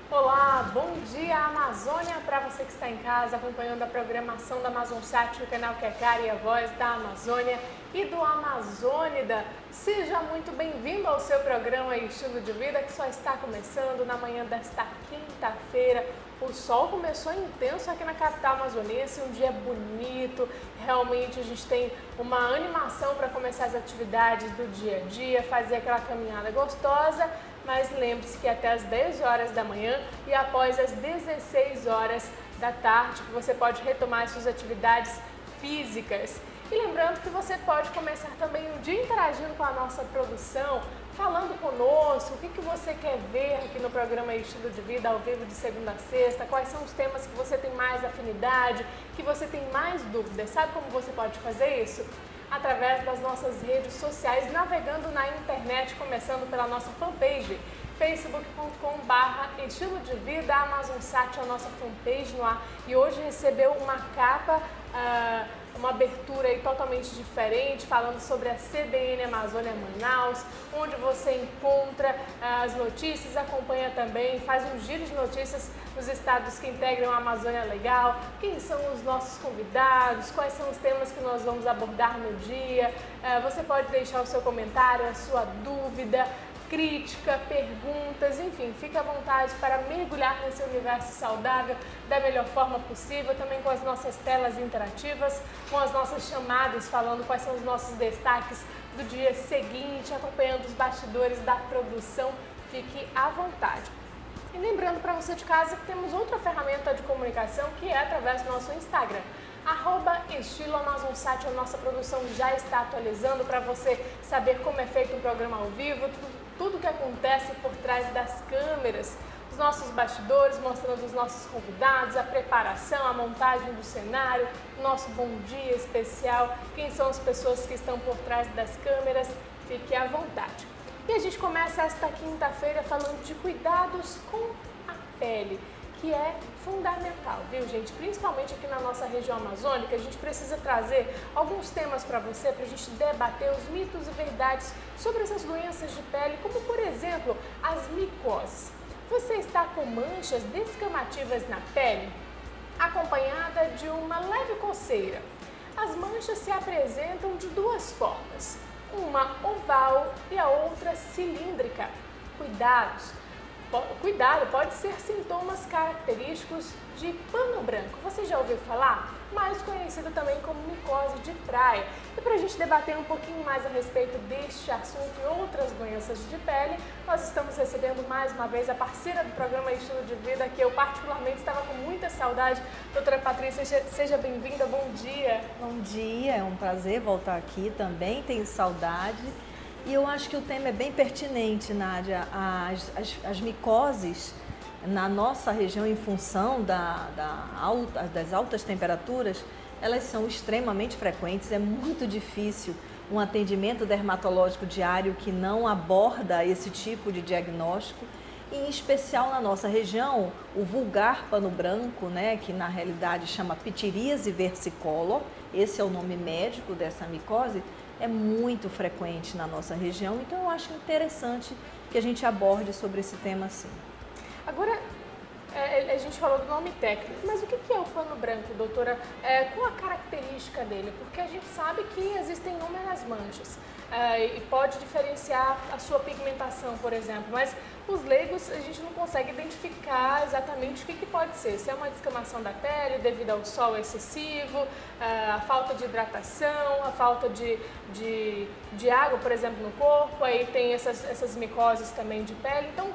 Olá, bom dia Amazônia para você que está em casa acompanhando a programação da Amazonsat, o canal que é cara e a voz da Amazônia e do Amazônida. Seja muito bem-vindo ao seu programa Estilo de Vida que só está começando na manhã desta quinta-feira. O sol começou intenso aqui na capital amazonense, um dia bonito, realmente a gente tem uma animação para começar as atividades do dia a dia, fazer aquela caminhada gostosa, mas lembre-se que até às 10 horas da manhã e após as 16 horas da tarde que você pode retomar as suas atividades físicas. E lembrando que você pode começar também o dia interagindo com a nossa produção, falando conosco, o que você quer ver aqui no programa Estilo de Vida ao vivo de segunda a sexta, quais são os temas que você tem mais afinidade, que você tem mais dúvidas. Sabe como você pode fazer isso? Através das nossas redes sociais, navegando na internet, começando pela nossa fanpage, facebook.com/estilo de vida, Amazonsat é a nossa fanpage no ar e hoje recebeu uma capa, uma abertura aí totalmente diferente, falando sobre a CBN Amazônia Manaus, onde você encontra as notícias, acompanha também, faz um giro de notícias nos estados que integram a Amazônia Legal, quem são os nossos convidados, quais são os temas que nós vamos abordar no dia. Você pode deixar o seu comentário, a sua dúvida, crítica, perguntas, enfim, fique à vontade para mergulhar nesse universo saudável da melhor forma possível, também com as nossas telas interativas, com as nossas chamadas falando quais são os nossos destaques do dia seguinte, acompanhando os bastidores da produção, fique à vontade. E lembrando para você de casa que temos outra ferramenta de comunicação que é através do nosso Instagram. @estiloamazonsat, a nossa produção já está atualizando para você saber como é feito um programa ao vivo, tudo que acontece por trás das câmeras, os nossos bastidores, mostrando os nossos convidados, a preparação, a montagem do cenário, o nosso bom dia especial, quem são as pessoas que estão por trás das câmeras, fique à vontade. E a gente começa esta quinta-feira falando de cuidados com a pele, que é fundamental, viu gente? Principalmente aqui na nossa região amazônica, a gente precisa trazer alguns temas para você, para a gente debater os mitos e verdades sobre essas doenças de pele, como por exemplo, as micoses. Você está com manchas descamativas na pele, acompanhada de uma leve coceira. As manchas se apresentam de duas formas, uma oval e a outra cilíndrica. Cuidado, pode ser sintomas característicos de pano branco. Você já ouviu falar? Mais conhecido também como micose de praia. E para a gente debater um pouquinho mais a respeito deste assunto e outras doenças de pele, nós estamos recebendo mais uma vez a parceira do programa Estilo de Vida, que eu particularmente estava com muita saudade. Doutora Patrícia, seja bem-vinda, bom dia. Bom dia, é um prazer voltar aqui também, tenho saudade. E eu acho que o tema é bem pertinente, Nádia. As micoses na nossa região, em função das altas temperaturas, elas são extremamente frequentes. É muito difícil um atendimento dermatológico diário que não aborda esse tipo de diagnóstico. E, em especial na nossa região, o vulgar pano branco, né, que na realidade chama pitiríase versicolor, esse é o nome médico dessa micose, é muito frequente na nossa região, então eu acho interessante que a gente aborde sobre esse tema assim. Agora, a gente falou do nome técnico, mas o que é o pano branco, doutora? Qual a característica dele? Porque a gente sabe que existem inúmeras manchas e pode diferenciar a sua pigmentação, por exemplo, mas os leigos a gente não consegue identificar exatamente o que pode ser. Se é uma descamação da pele devido ao sol excessivo, a falta de hidratação, a falta de água, por exemplo, no corpo, aí tem essas micoses também de pele. Então,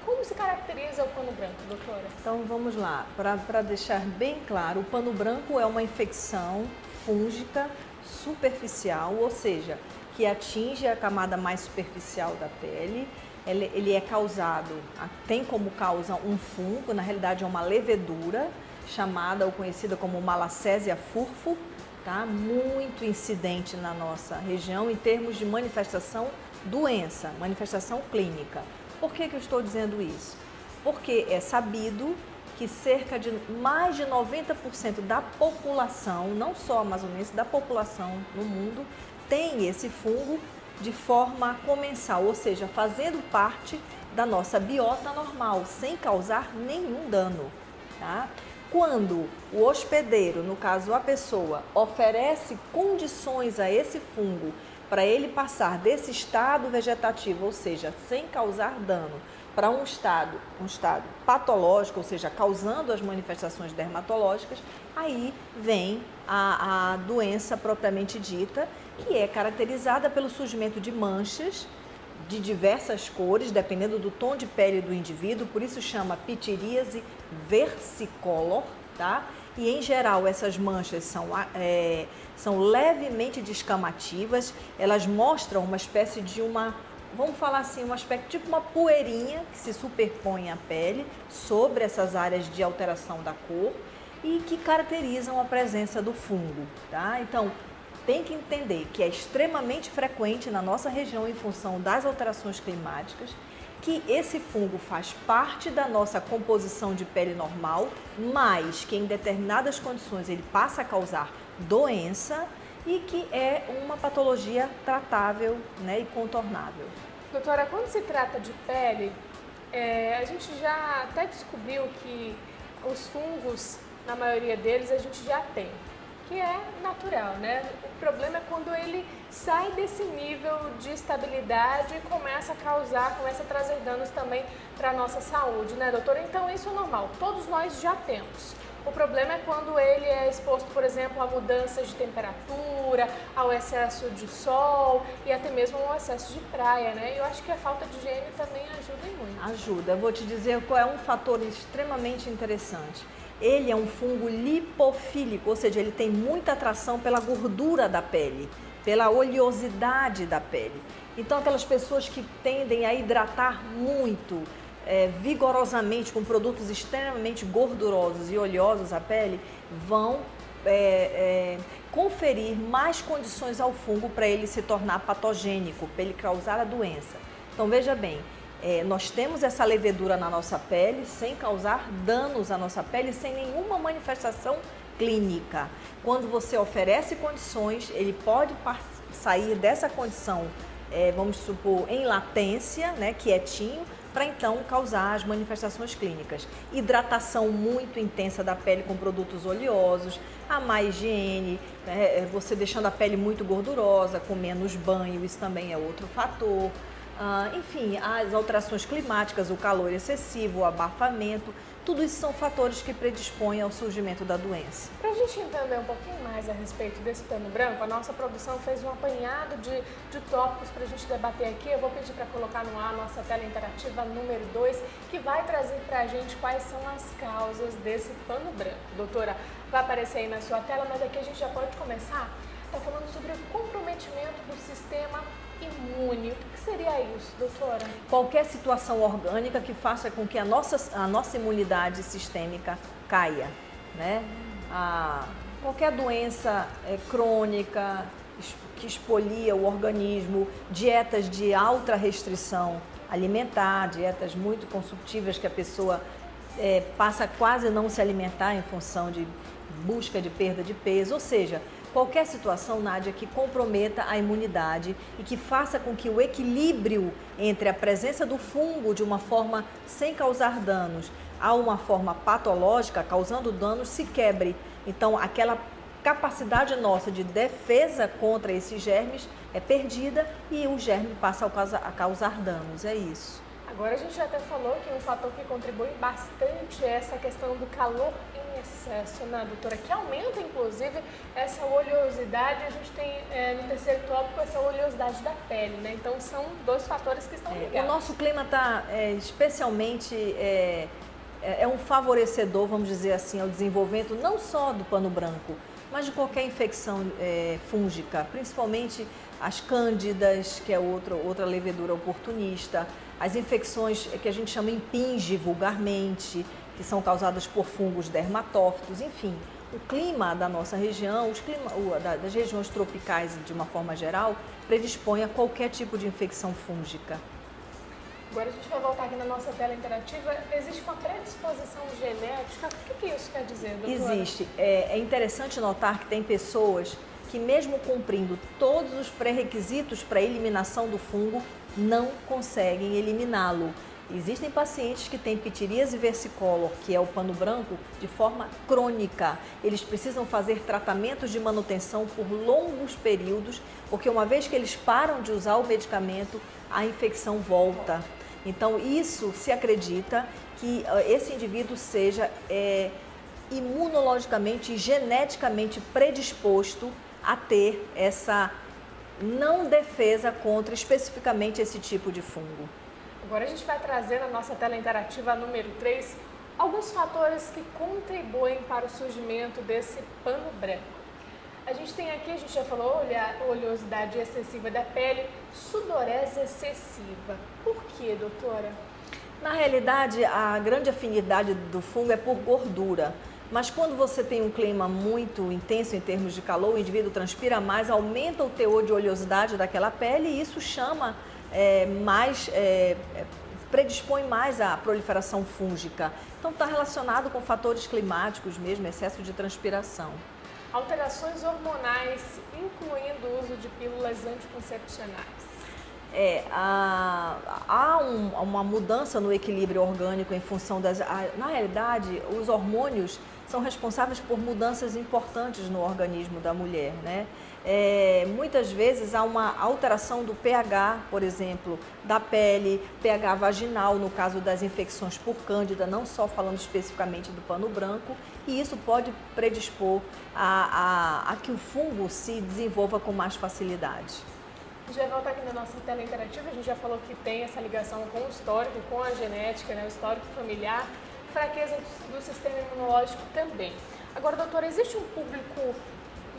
como se caracteriza o pano branco, doutora? Então vamos lá, para deixar bem claro, o pano branco é uma infecção fúngica superficial, ou seja, que atinge a camada mais superficial da pele. Ele é causado, tem como causa um fungo, na realidade é uma levedura, chamada ou conhecida como Malassezia furfur, tá? Muito incidente na nossa região em termos de manifestação doença, manifestação clínica. Por que eu estou dizendo isso? Porque é sabido que cerca de mais de 90% da população, não só amazonense, da população no mundo, tem esse fungo de forma comensal, ou seja, fazendo parte da nossa biota normal, sem causar nenhum dano. Tá? Quando o hospedeiro, no caso a pessoa, oferece condições a esse fungo para ele passar desse estado vegetativo, ou seja, sem causar dano, para um estado patológico, ou seja, causando as manifestações dermatológicas, aí vem a doença propriamente dita, que é caracterizada pelo surgimento de manchas de diversas cores, dependendo do tom de pele do indivíduo, por isso chama pitiríase versicolor, tá? E em geral essas manchas são levemente descamativas, elas mostram uma espécie de vamos falar assim, um aspecto tipo uma poeirinha que se superpõe à pele sobre essas áreas de alteração da cor e que caracterizam a presença do fungo, tá? Então, tem que entender que é extremamente frequente na nossa região em função das alterações climáticas, que esse fungo faz parte da nossa composição de pele normal, mas que em determinadas condições ele passa a causar doença e que é uma patologia tratável, né, e contornável. Doutora, quando se trata de pele, a gente já até descobriu que os fungos, na maioria deles, a gente já tem, que é natural, né? O problema é quando ele sai desse nível de estabilidade e começa a trazer danos também para a nossa saúde, né, doutora? Então isso é normal, todos nós já temos. O problema é quando ele é exposto, por exemplo, a mudanças de temperatura, ao excesso de sol e até mesmo ao excesso de praia, né? Eu acho que a falta de higiene também ajuda muito. Ajuda. Eu vou te dizer qual é um fator extremamente interessante. Ele é um fungo lipofílico, ou seja, ele tem muita atração pela gordura da pele, pela oleosidade da pele. Então, aquelas pessoas que tendem a hidratar muito, vigorosamente, com produtos extremamente gordurosos e oleosos à pele, vão conferir mais condições ao fungo para ele se tornar patogênico, para ele causar a doença. Então, veja bem, nós temos essa levedura na nossa pele sem causar danos à nossa pele, sem nenhuma manifestação clínica. Quando você oferece condições, ele pode sair dessa condição, vamos supor, em latência, né, quietinho, para então causar as manifestações clínicas. Hidratação muito intensa da pele com produtos oleosos, a má higiene, você deixando a pele muito gordurosa, com menos banho, isso também é outro fator. Enfim, as alterações climáticas, o calor excessivo, o abafamento, tudo isso são fatores que predispõem ao surgimento da doença. Para a gente entender um pouquinho mais a respeito desse pano branco, a nossa produção fez um apanhado de tópicos para a gente debater aqui. Eu vou pedir para colocar no ar a nossa tela interativa número 2, que vai trazer para a gente quais são as causas desse pano branco. Doutora, vai aparecer aí na sua tela, mas aqui a gente já pode começar. Está falando sobre o comprometimento do sistema imune. O que seria isso, doutora? Qualquer situação orgânica que faça com que a nossa imunidade sistêmica caia, né? Qualquer doença crônica que expolia o organismo, dietas de alta restrição alimentar, dietas muito consumptivas que a pessoa passa a quase não se alimentar em função de busca de perda de peso, ou seja, qualquer situação, Nádia, que comprometa a imunidade e que faça com que o equilíbrio entre a presença do fungo de uma forma sem causar danos a uma forma patológica, causando danos, se quebre. Então, aquela capacidade nossa de defesa contra esses germes é perdida e o germe passa a causar danos, é isso. Agora a gente já até falou que um fator que contribui bastante é essa questão do calor em excesso, né, doutora? Que aumenta, inclusive, essa oleosidade. A gente tem no terceiro tópico essa oleosidade da pele, né? Então são dois fatores que estão ligados. O nosso clima está especialmente... é um favorecedor, vamos dizer assim, ao desenvolvimento não só do pano branco, mas de qualquer infecção fúngica, principalmente as cândidas, que é outra levedura oportunista, as infecções que a gente chama impinge vulgarmente, que são causadas por fungos dermatófitos, enfim. O clima da nossa região, das regiões tropicais de uma forma geral, predispõe a qualquer tipo de infecção fúngica. Agora a gente vai voltar aqui na nossa tela interativa. Existe uma predisposição genética? O que isso quer dizer, doutora? Existe. É interessante notar que tem pessoas que, mesmo cumprindo todos os pré-requisitos para a eliminação do fungo, não conseguem eliminá-lo. Existem pacientes que têm pitiríase versicolor, que é o pano branco, de forma crônica. Eles precisam fazer tratamentos de manutenção por longos períodos, porque uma vez que eles param de usar o medicamento, a infecção volta. Então, isso se acredita que esse indivíduo seja imunologicamente e geneticamente predisposto a ter essa não defesa contra especificamente esse tipo de fungo. Agora a gente vai trazer na nossa tela interativa número 3 alguns fatores que contribuem para o surgimento desse pano branco. A gente tem aqui, a gente já falou, oleosidade excessiva da pele, sudorese excessiva. Por quê, doutora? Na realidade, a grande afinidade do fungo é por gordura. Mas quando você tem um clima muito intenso em termos de calor, o indivíduo transpira mais, aumenta o teor de oleosidade daquela pele e isso chama predispõe mais à proliferação fúngica. Então está relacionado com fatores climáticos mesmo, excesso de transpiração. Alterações hormonais, incluindo o uso de pílulas anticoncepcionais. Há uma mudança no equilíbrio orgânico em função das... Na realidade, os hormônios são responsáveis por mudanças importantes no organismo da mulher, né? Muitas vezes há uma alteração do pH, por exemplo, da pele, pH vaginal, no caso das infecções por cândida, não só falando especificamente do pano branco, e isso pode predispor a que o fungo se desenvolva com mais facilidade. A gente vai voltar aqui na nossa tela interativa, a gente já falou que tem essa ligação com o histórico, com a genética, né, o histórico familiar, fraqueza do sistema imunológico também. Agora, doutora, existe um público,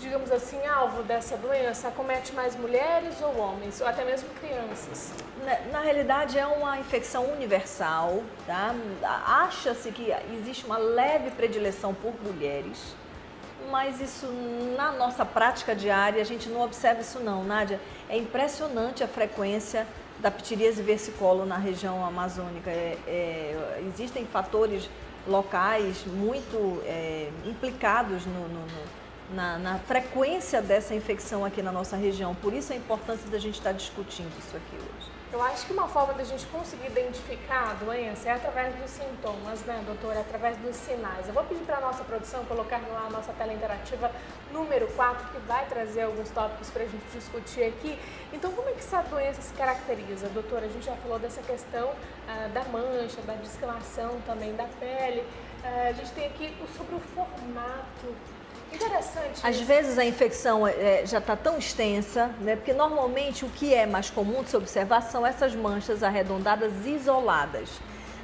digamos assim, alvo dessa doença? Acomete mais mulheres ou homens, ou até mesmo crianças? Na realidade, é uma infecção universal, tá? Acha-se que existe uma leve predileção por mulheres, mas isso, na nossa prática diária, a gente não observa isso não, Nádia. É impressionante a frequência da pitiríase versicolor na região amazônica. Existem fatores locais muito implicados na frequência dessa infecção aqui na nossa região. Por isso a importância da gente estar discutindo isso aqui hoje. Eu acho que uma forma da gente conseguir identificar a doença é através dos sintomas, né, doutora? Através dos sinais. Eu vou pedir para a nossa produção colocar lá a nossa tela interativa número 4, que vai trazer alguns tópicos para a gente discutir aqui. Então, como é que essa doença se caracteriza, doutora? A gente já falou dessa questão da mancha, da descamação também da pele. A gente tem aqui sobre o formato. Interessante. Às vezes a infecção já está tão extensa, né? Porque normalmente o que é mais comum de se observar são essas manchas arredondadas isoladas.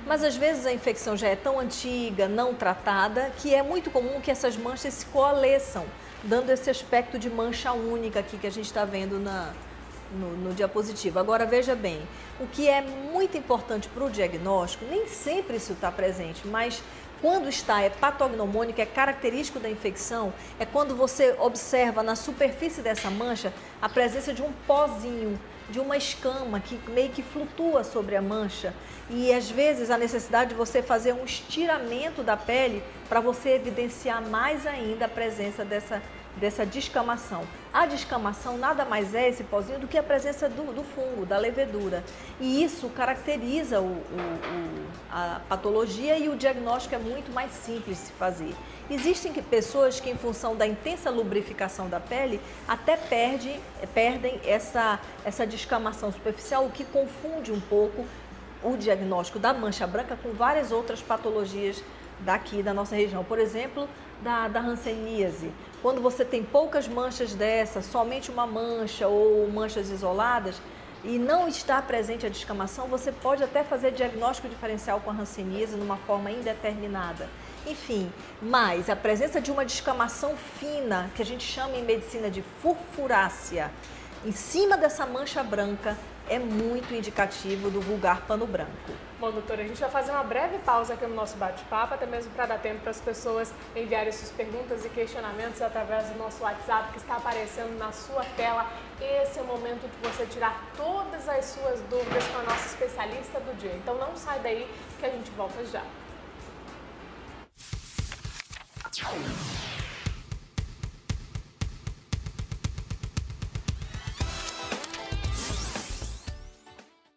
Mas às vezes a infecção já é tão antiga, não tratada, que é muito comum que essas manchas se coalesçam, dando esse aspecto de mancha única aqui que a gente está vendo no diapositivo. Agora veja bem, o que é muito importante para o diagnóstico, nem sempre isso está presente, mas quando está patognomônico, é característico da infecção, é quando você observa na superfície dessa mancha a presença de um pozinho, de uma escama que meio que flutua sobre a mancha e às vezes a necessidade de você fazer um estiramento da pele para você evidenciar mais ainda a presença dessa descamação. A descamação nada mais é esse pozinho do que a presença do fungo, da levedura. E isso caracteriza a patologia e o diagnóstico é muito mais simples de se fazer. Existem pessoas que, em função da intensa lubrificação da pele, até perdem essa descamação superficial, o que confunde um pouco o diagnóstico da mancha branca com várias outras patologias daqui da nossa região. Por exemplo, da hanseníase. Quando você tem poucas manchas dessa, somente uma mancha ou manchas isoladas e não está presente a descamação, você pode até fazer diagnóstico diferencial com a hanseníase numa forma indeterminada. Enfim, mas a presença de uma descamação fina, que a gente chama em medicina de furfurácea, em cima dessa mancha branca, é muito indicativo do vulgar pano branco. Bom, doutora, a gente vai fazer uma breve pausa aqui no nosso bate-papo, até mesmo para dar tempo para as pessoas enviarem suas perguntas e questionamentos através do nosso WhatsApp que está aparecendo na sua tela. Esse é o momento de você tirar todas as suas dúvidas com a nossa especialista do dia. Então não sai daí que a gente volta já.